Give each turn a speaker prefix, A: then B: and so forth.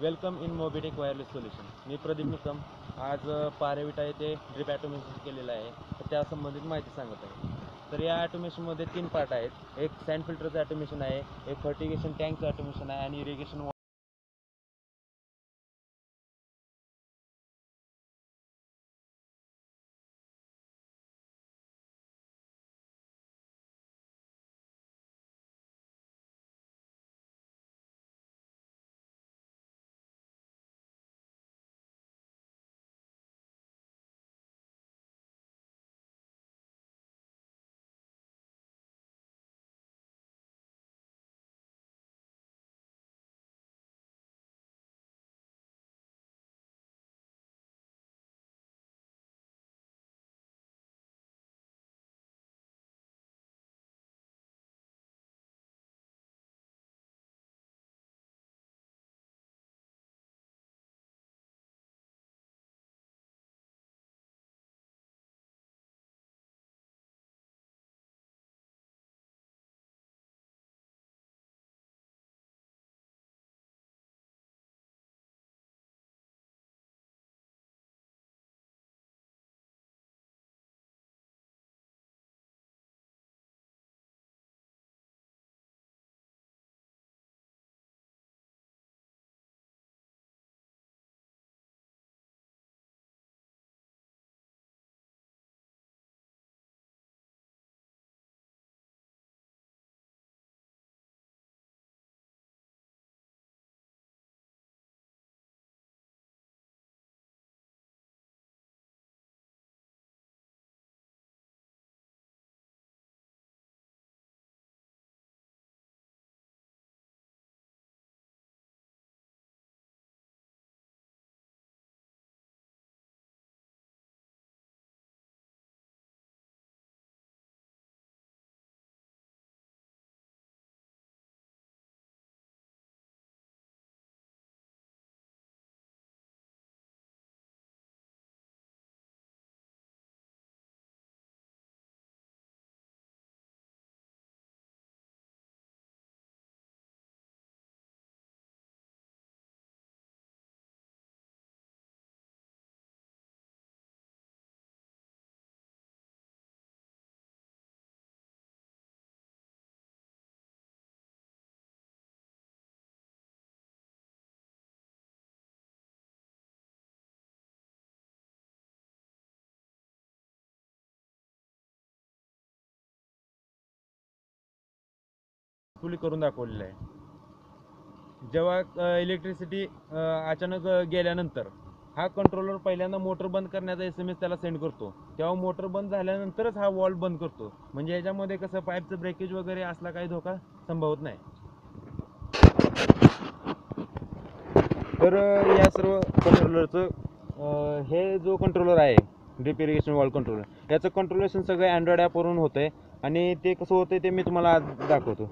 A: Welcome in Mobitech wireless solution. मी प्रदीप निकम. आज पारेविटा येथे ड्रिप ॲटोमेशन केलेलं आहे, तर त्या संबंधित माहिती सांगत आहे. तर या ॲटोमेशनमध्ये 3 पार्ट आहेत. एक सँड फिल्टरचं ॲटोमेशन आहे, एक फर्टिगेशन टँकचं ॲटोमेशन आहे आणि इरिगेशन फुली करून दाखवलेलं आहे. जेव्हा इलेक्ट्रिसिटी अचानक गेल्यानंतर हा कंट्रोलर पहिल्यांदा मोटर बंद करण्याचा SMS त्याला सेंड करतो. तेव्हा मोटर बंद झाल्यानंतरच हा वॉल्व बंद करतो. म्हणजे याच्यामध्ये कसं पाईपचं ब्रेकेज वगैरे असला काही धोका संभवत नाही. तर या सर्व कंट्रोलरचं हे जो कंट्रोलर आहे ड्रिप इरिगेशन वॉल कंट्रोलर, याचं कंट्रोलेशन सगळं अँड्रॉइड ॲपवरून होतं आहे आणि ते कसं होतं ते मी तुम्हाला आज दाखवतो.